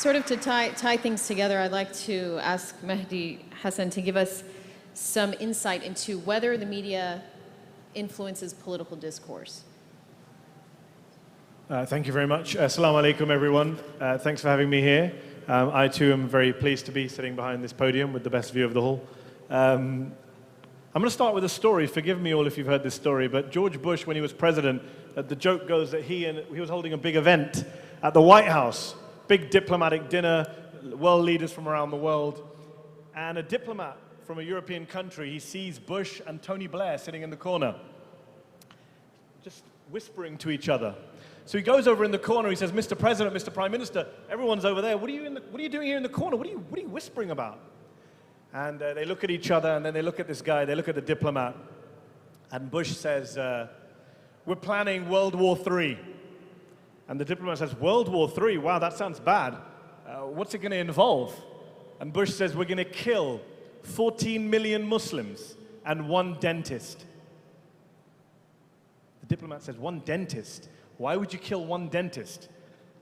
Sort of to tie things together, I'd like to ask Mehdi Hassan to give us some insight into whether the media influences political discourse. Thank you very much. Assalamu alaikum, everyone. Thanks for having me here. I too am very pleased to be sitting behind this podium with the best view of the hall. I'm going to start with a story. Forgive me all if you've heard this story, but George Bush, when he was president, the joke goes that he was holding a big event at the White House, big diplomatic dinner, world leaders from around the world, and a diplomat from a European country, he sees Bush and Tony Blair sitting in the corner, just whispering to each other. So he goes over in the corner, he says, Mr. President, Mr. Prime Minister, everyone's over there, what are you doing here in the corner? What are you whispering about? And they look at each other, and then they look at this guy, they look at the diplomat, and Bush says, we're planning World War III. And the diplomat says, World War III? Wow, that sounds bad. What's it going to involve? And Bush says, we're going to kill 14 million Muslims and one dentist. The diplomat says, one dentist? Why would you kill one dentist?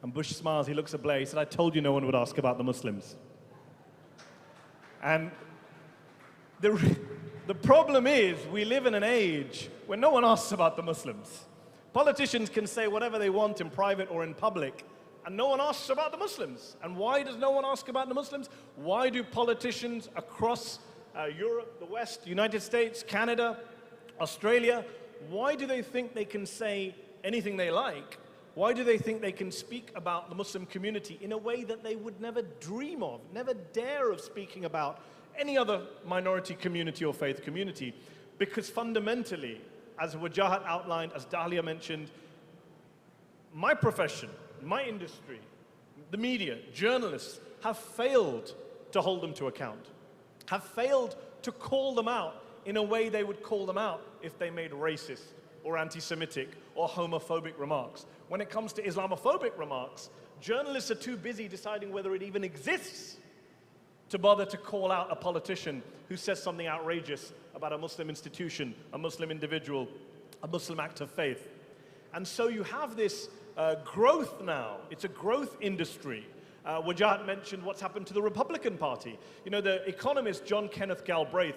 And Bush smiles, he looks at Blair, he said, I told you no one would ask about the Muslims. And the problem is, we live in an age where no one asks about the Muslims. Politicians can say whatever they want in private or in public, and no one asks about the Muslims. And why does no one ask about the Muslims? Why do politicians across Europe, the West, the United States, Canada, Australia, why do they think they can say anything they like? Why do they think they can speak about the Muslim community in a way that they would never dream of, never dare of speaking about any other minority community or faith community? Because fundamentally, as Wajahat outlined, as Dahlia mentioned, my profession, my industry, the media, journalists have failed to hold them to account, have failed to call them out in a way they would call them out if they made racist or anti-Semitic or homophobic remarks. When it comes to Islamophobic remarks, journalists are too busy deciding whether it even exists to bother to call out a politician who says something outrageous about a Muslim institution, a Muslim individual, a Muslim act of faith. And so you have this growth now. It's a growth industry. Wajahat mentioned what's happened to the Republican Party. You know, the economist John Kenneth Galbraith,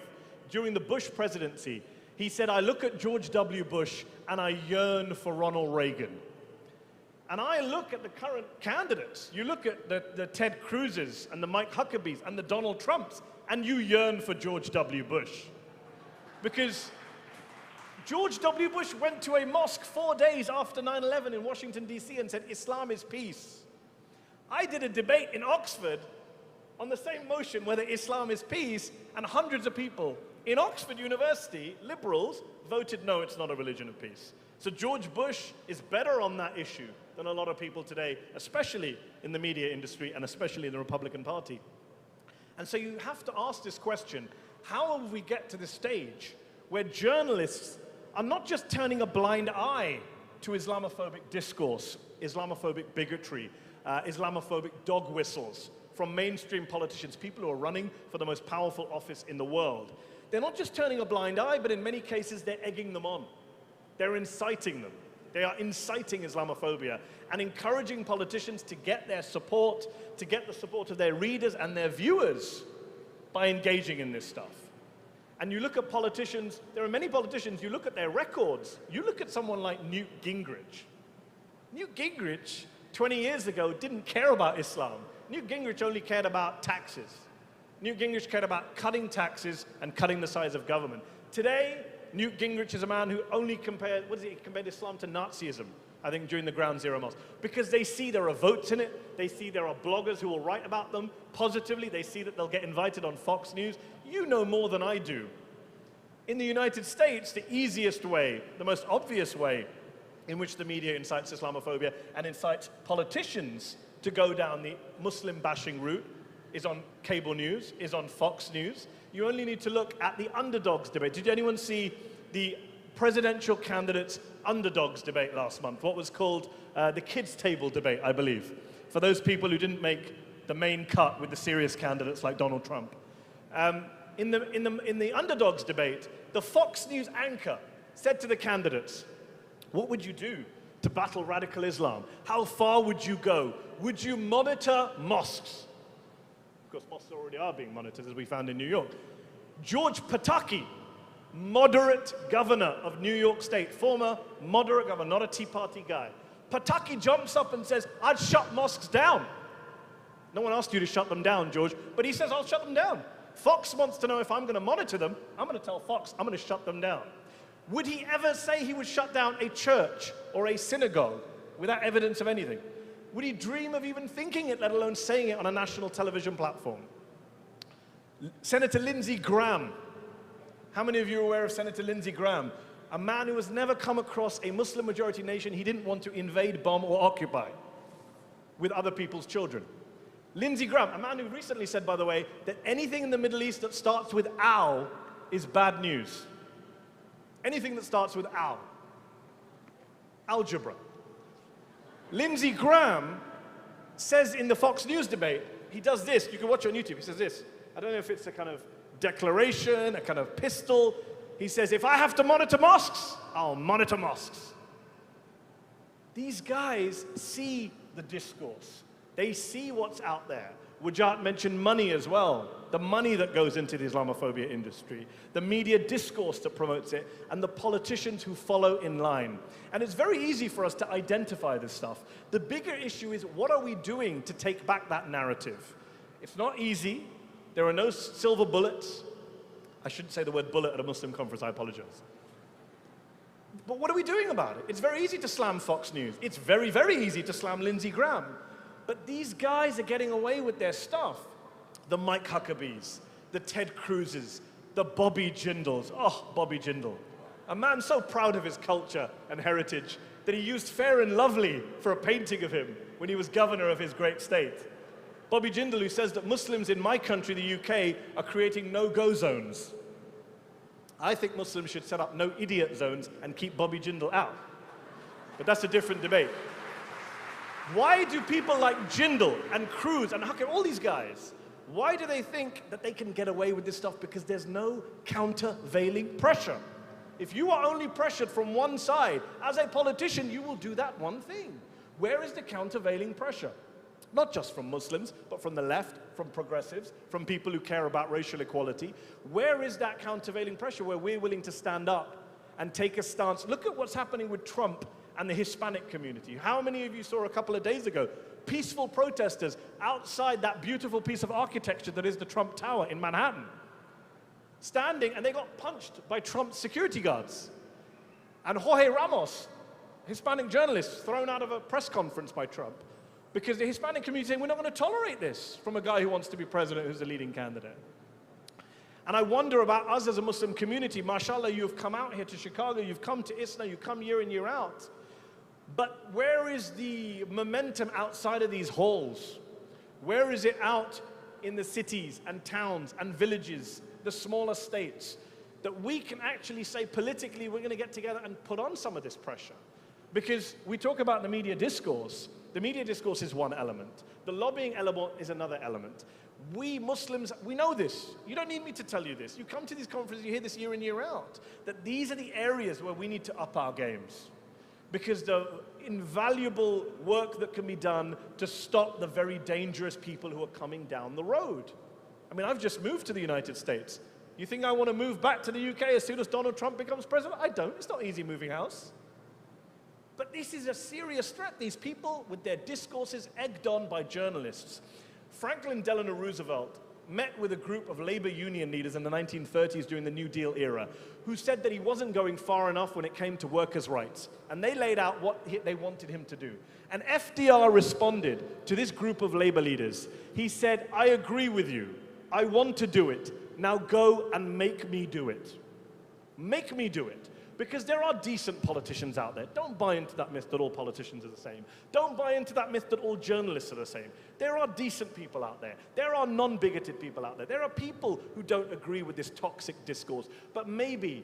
during the Bush presidency, he said, I look at George W. Bush and I yearn for Ronald Reagan. And I look at the current candidates. You look at the Ted Cruz's and the Mike Huckabees and the Donald Trumps, and you yearn for George W. Bush. Because George W. Bush went to a mosque 4 days after 9/11 in Washington, D.C. and said, Islam is peace. I did a debate in Oxford on the same motion, whether Islam is peace, and hundreds of people in Oxford University, liberals, voted no, it's not a religion of peace. So George Bush is better on that issue than a lot of people today, especially in the media industry and especially in the Republican Party. And so you have to ask this question, how will we get to this stage where journalists are not just turning a blind eye to Islamophobic discourse, Islamophobic bigotry, Islamophobic dog whistles from mainstream politicians, people who are running for the most powerful office in the world. They're not just turning a blind eye, but in many cases they're egging them on. They're inciting them. They are inciting Islamophobia and encouraging politicians to get their support, to get the support of their readers and their viewers by engaging in this stuff. And you look at politicians, there are many politicians, you look at their records, you look at someone like Newt Gingrich. Newt Gingrich, 20 years ago, didn't care about Islam. Newt Gingrich only cared about taxes. Newt Gingrich cared about cutting taxes and cutting the size of government. Today, Newt Gingrich is a man who only compared Islam to Nazism, I think, during the Ground Zero Mosque. Because they see there are votes in it, they see there are bloggers who will write about them positively, they see that they'll get invited on Fox News. You know more than I do. In the United States, the easiest way, the most obvious way in which the media incites Islamophobia and incites politicians to go down the Muslim bashing route is on cable news, is on Fox News. You only need to look at the underdogs debate. Did anyone see the presidential candidates underdogs debate last month? What was called the kids' table debate, I believe, for those people who didn't make the main cut with the serious candidates like Donald Trump. In the underdogs debate, the Fox News anchor said to the candidates, what would you do to battle radical Islam? How far would you go? Would you monitor mosques? Of course, mosques already are being monitored, as we found in New York. George Pataki, moderate governor of New York State, former moderate governor, not a Tea Party guy. Pataki jumps up and says, I'd shut mosques down. No one asked you to shut them down, George, but he says, I'll shut them down. Fox wants to know if I'm going to monitor them. I'm going to tell Fox I'm going to shut them down. Would he ever say he would shut down a church or a synagogue without evidence of anything? Would he dream of even thinking it, let alone saying it on a national television platform? Senator Lindsey Graham. How many of you are aware of Senator Lindsey Graham? A man who has never come across a Muslim-majority nation he didn't want to invade, bomb, or occupy with other people's children. Lindsey Graham, a man who recently said, by the way, that anything in the Middle East that starts with al is bad news. Anything that starts with al. Algebra. Lindsey Graham says in the Fox News debate, he does this, you can watch it on YouTube, he says this. I don't know if it's a kind of declaration, a kind of pistol. He says, if I have to monitor mosques, I'll monitor mosques. These guys see the discourse. They see what's out there. Wujat mentioned money as well. The money that goes into the Islamophobia industry, the media discourse that promotes it, and the politicians who follow in line. And it's very easy for us to identify this stuff. The bigger issue is, what are we doing to take back that narrative? It's not easy. There are no silver bullets. I shouldn't say the word bullet at a Muslim conference, I apologize. But what are we doing about it? It's very easy to slam Fox News. It's very, very easy to slam Lindsey Graham. But these guys are getting away with their stuff. The Mike Huckabees, the Ted Cruzes, the Bobby Jindals. Oh, Bobby Jindal. A man so proud of his culture and heritage that he used Fair and Lovely for a painting of him when he was governor of his great state. Bobby Jindal, who says that Muslims in my country, the UK, are creating no-go zones. I think Muslims should set up no-idiot zones and keep Bobby Jindal out. But that's a different debate. Why do people like Jindal and Cruz and Hucker, all these guys, why do they think that they can get away with this stuff? Because there's no countervailing pressure. If you are only pressured from one side, as a politician, you will do that one thing. Where is the countervailing pressure? Not just from Muslims, but from the left, from progressives, from people who care about racial equality. Where is that countervailing pressure where we're willing to stand up and take a stance? Look at what's happening with Trump and the Hispanic community. How many of you saw a couple of days ago peaceful protesters outside that beautiful piece of architecture that is the Trump Tower in Manhattan? Standing, and they got punched by Trump's security guards. And Jorge Ramos, Hispanic journalist, thrown out of a press conference by Trump because the Hispanic community is saying, we're not going to tolerate this from a guy who wants to be president, who's the leading candidate. And I wonder about us as a Muslim community. Mashallah, you've come out here to Chicago, you've come to ISNA, you come year in, year out. But where is the momentum outside of these halls? Where is it out in the cities and towns and villages, the smaller states, that we can actually say politically we're going to get together and put on some of this pressure? Because we talk about the media discourse. The media discourse is one element. The lobbying element is another element. We Muslims, we know this. You don't need me to tell you this. You come to these conferences, you hear this year in, year out, that these are the areas where we need to up our games. Because the invaluable work that can be done to stop the very dangerous people who are coming down the road. I mean, I've just moved to the United States. You think I want to move back to the UK as soon as Donald Trump becomes president? I don't. It's not easy moving house. But this is a serious threat. These people with their discourses egged on by journalists. Franklin Delano Roosevelt met with a group of labor union leaders in the 1930s during the New Deal era who said that he wasn't going far enough when it came to workers' rights. And they laid out what they wanted him to do. And FDR responded to this group of labor leaders. He said, I agree with you. I want to do it. Now go and make me do it. Make me do it. Because there are decent politicians out there. Don't buy into that myth that all politicians are the same. Don't buy into that myth that all journalists are the same. There are decent people out there. There are non-bigoted people out there. There are people who don't agree with this toxic discourse. But maybe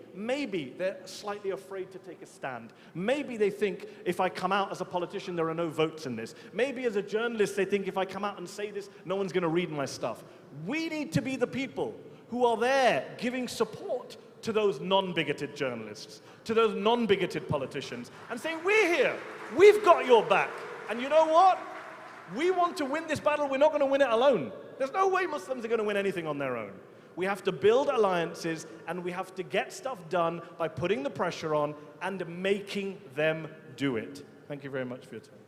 they're slightly afraid to take a stand. Maybe they think, if I come out as a politician, there are no votes in this. Maybe as a journalist, they think, if I come out and say this, no one's going to read my stuff. We need to be the people who are there giving support to those non-bigoted journalists, to those non-bigoted politicians, and saying, we're here, we've got your back. And you know what? We want to win this battle, we're not going to win it alone. There's no way Muslims are going to win anything on their own. We have to build alliances, and we have to get stuff done by putting the pressure on and making them do it. Thank you very much for your time.